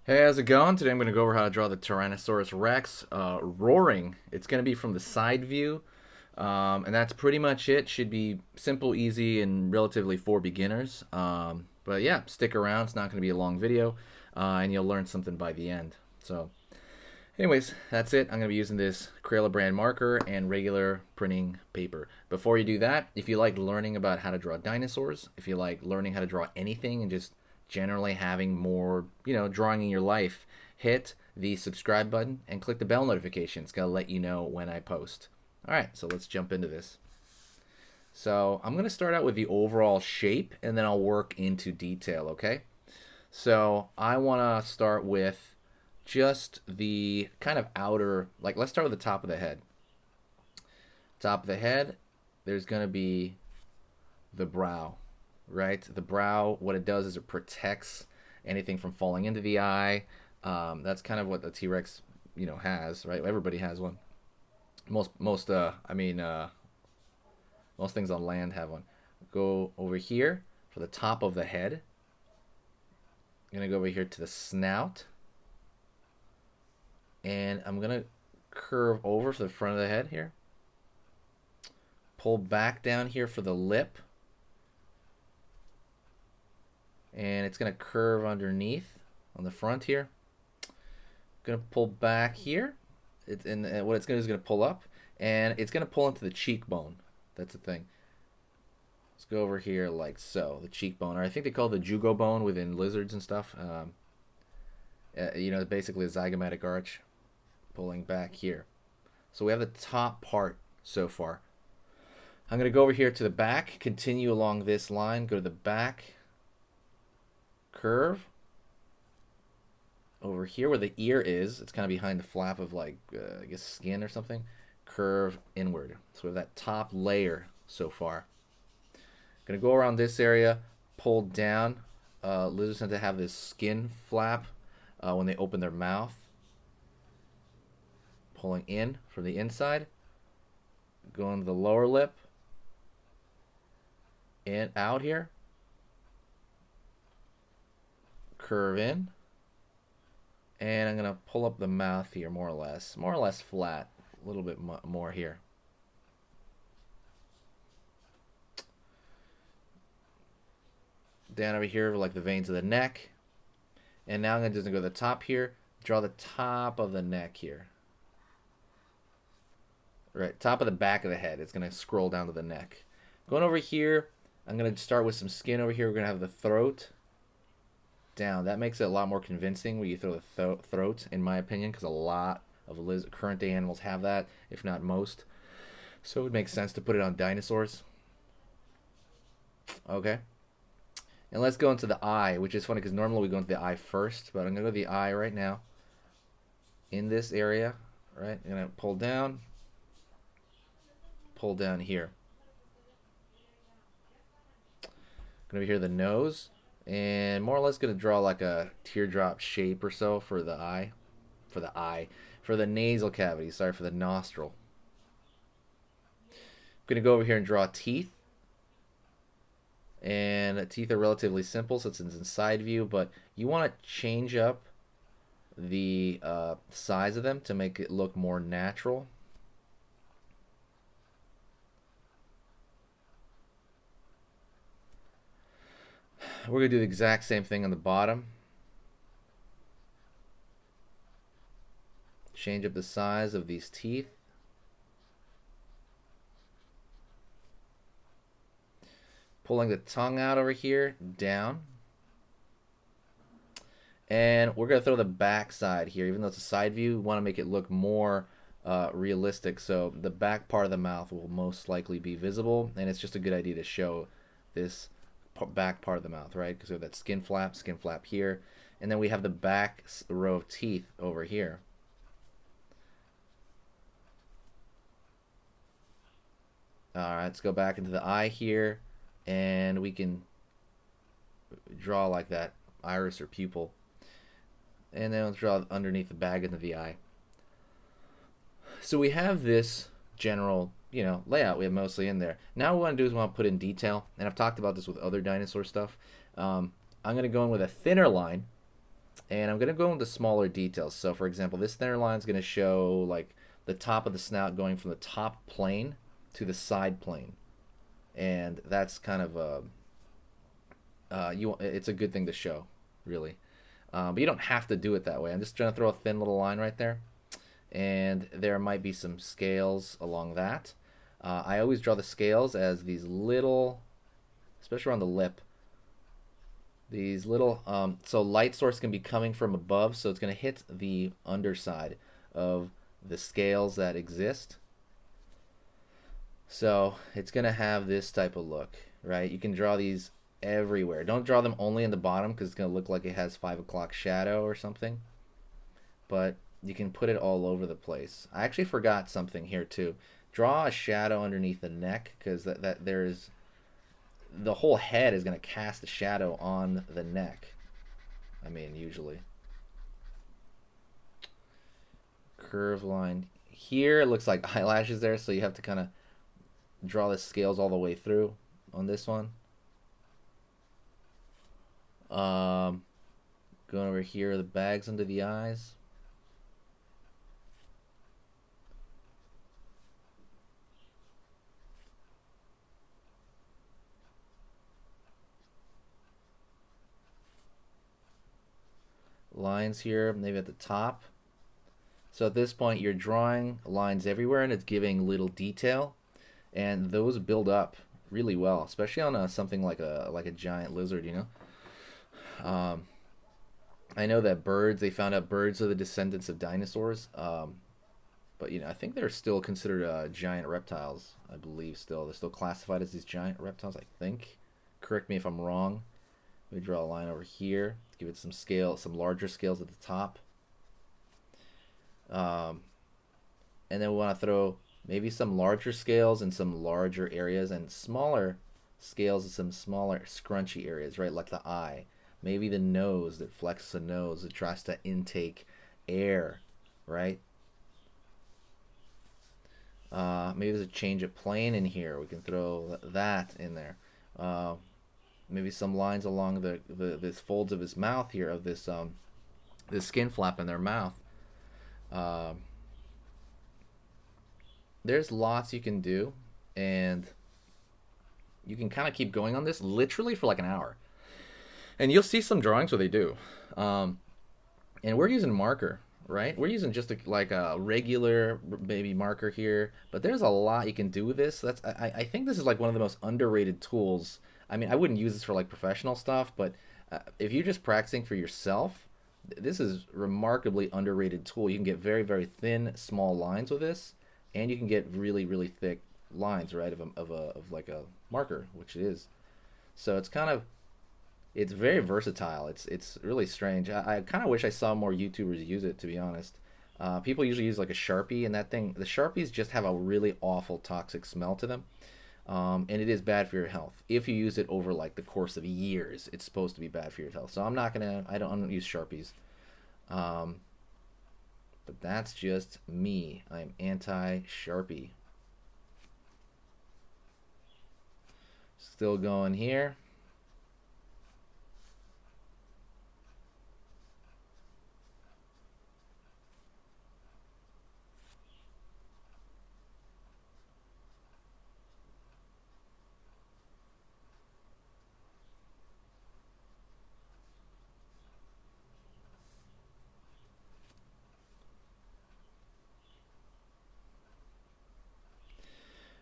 Hey, how's it going? Today I'm going to go over how to draw the Tyrannosaurus Rex roaring. It's going to be from the side view, and that's pretty much it. Should be simple, easy, and relatively for beginners. But yeah, stick around. It's not going to be a long video, and you'll learn something by the end. So, anyways, that's it. I'm going to be using this Crayola brand marker and regular printing paper. Before you do that, if you like learning about how to draw dinosaurs, if you like learning how to draw anything and just generally having more, drawing in your life, hit the subscribe button and click the bell notification. It's going to let you know when I post. All right, so let's jump into this. So I'm going to start out with the overall shape and then I'll work into detail, okay? So I want to start with just the kind of outer, like let's start with the top of the head. Top of the head, there's going to be the brow, right? The brow, what it does is it protects anything from falling into the eye. That's kind of what the T-Rex, has, right? Everybody has one. Most things on land have one. Go over here for the top of the head. I'm gonna go over here to the snout, and I'm gonna curve over for the front of the head here. Pull back down here for the lip, and it's going to curve underneath on the front here. Going to pull back here, and what it's going to do is going to pull up, and it's going to pull into the cheekbone. That's the thing. Let's go over here like so, the cheekbone, or I think they call it the jugo bone within lizards and stuff. Basically a zygomatic arch pulling back here. So we have the top part so far. I'm going to go over here to the back, continue along this line, go to the back, curve over here where the ear is. It's kind of behind the flap of I guess skin or something. Curve inward. So we have that top layer so far. Gonna go around this area, pull down. Lizards tend to have this skin flap when they open their mouth. Pulling in from the inside. Going to the lower lip. And out here. Curve in, and I'm gonna pull up the mouth here more or less flat, a little bit more here. Down over here like the veins of the neck, and now I'm gonna just go to the top here, draw the top of the neck here. Right, top of the back of the head. It's gonna scroll down to the neck. Going over here, I'm gonna start with some skin over here. We're gonna have the throat. Down. That makes it a lot more convincing when you throw the throat, in my opinion, because a lot of current day animals have that, if not most. So it would make sense to put it on dinosaurs. Okay. And let's go into the eye, which is funny because normally we go into the eye first, but I'm going to go to the eye right now. In this area, right? I'm going to pull down here. Going to be here the nose. And more or less going to draw like a teardrop shape or so for the eye. For the nasal cavity, sorry, for the nostril. I'm going to go over here and draw teeth. And teeth are relatively simple, so it's in side view, but you want to change up the size of them to make it look more natural. We're going to do the exact same thing on the bottom. Change up the size of these teeth. Pulling the tongue out over here, down. And we're going to throw the back side here. Even though it's a side view, we want to make it look more realistic. So the back part of the mouth will most likely be visible. And it's just a good idea to show this back part of the mouth, right? Because we have that skin flap here, and then we have the back row of teeth over here. All right, let's go back into the eye here, and we can draw like that iris or pupil, and then let's draw underneath the bag into the eye. So we have this general layout we have mostly in there. Now what we want to do is we want to put in detail, and I've talked about this with other dinosaur stuff. I'm going to go in with a thinner line And I'm going to go into smaller details. So, for example, this thinner line is going to show like the top of the snout going from the top plane to the side plane, and that's kind of a it's a good thing to show, really. But you don't have to do it that way. I'm just trying to throw a thin little line right there, and there might be some scales along that. I always draw the scales as these little, especially around the lip, these little, so light source can be coming from above, so it's going to hit the underside of the scales that exist. So it's going to have this type of look, right? You can draw these everywhere. Don't draw them only in the bottom because it's going to look like it has 5 o'clock shadow or something. But you can put it all over the place. I actually forgot something here too. Draw a shadow underneath the neck because that there's the whole head is going to cast a shadow on the neck. I mean, usually. Curve line. Here it looks like eyelashes there, so you have to kind of draw the scales all the way through on this one. Going over here, the bags under the eyes. Lines here, maybe at the top. So at this point, you're drawing lines everywhere, and it's giving little detail, and those build up really well, especially on something like a giant lizard. You know, I know that birds. They found out birds are the descendants of dinosaurs, but you know, I think they're still considered giant reptiles. I believe still they're still classified as these giant reptiles. I think. Correct me if I'm wrong. Let me draw a line over here. Give it some scale, some larger scales at the top. And then we want to throw maybe some larger scales in some larger areas and smaller scales in some smaller scrunchy areas, right? Like the eye. Maybe the nose that flexes the nose that tries to intake air, right? Maybe there's a change of plane in here. We can throw that in there. Maybe some lines along this folds of his mouth here of this skin flap in their mouth. There's lots you can do, and you can kind of keep going on this literally for like an hour, and you'll see some drawings where they do. And we're using marker, right? We're using just like a regular baby marker here, but there's a lot you can do with this. I think this is like one of the most underrated tools. I mean, I wouldn't use this for like professional stuff, but if you're just practicing for yourself, this is remarkably underrated tool. You can get very, very thin, small lines with this, and you can get really, really thick lines, right, of like a marker, which it is. So it's very versatile. It's really strange. I kind of wish I saw more YouTubers use it, to be honest. People usually use like a Sharpie, and that thing, the Sharpies just have a really awful toxic smell to them. And it is bad for your health. If you use it over like the course of years, it's supposed to be bad for your health. So I don't use Sharpies. But that's just me. I'm anti-Sharpie. Still going here.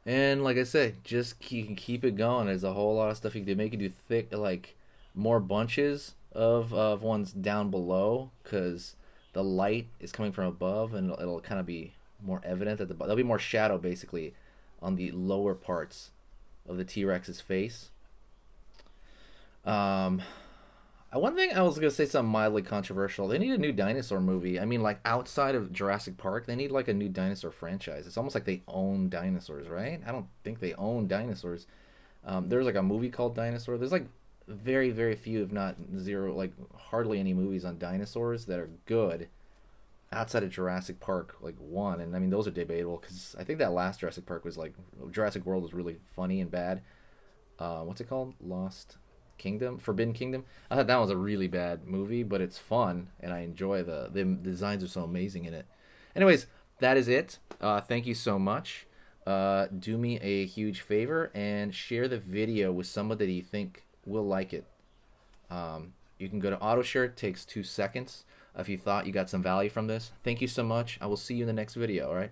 And like I said, you can keep it going. There's a whole lot of stuff you can do. Make it do thick, like more bunches of ones down below, because the light is coming from above, and it'll kind of be more evident at the bottom. There'll be more shadow basically on the lower parts of the T-Rex's face. Um, One thing I was gonna say something mildly controversial. They need a new dinosaur movie. I mean, like outside of Jurassic Park, they need like a new dinosaur franchise. It's almost like they own dinosaurs, right? I don't think they own dinosaurs. There's like a movie called Dinosaur. There's like very, very few, if not zero, like hardly any movies on dinosaurs that are good outside of Jurassic Park, like one. And I mean, those are debatable because I think that last Jurassic Park was like Jurassic World was really funny and bad. What's it called? Lost Kingdom, Forbidden Kingdom. I thought that was a really bad movie, but it's fun and I enjoy the designs are so amazing in it. Anyways, that is it. Thank you so much. Do me a huge favor and share the video with somebody that you think will like it. You can go to AutoShare. It takes 2 seconds. If you thought you got some value from this, thank you so much. I will see you in the next video. All right.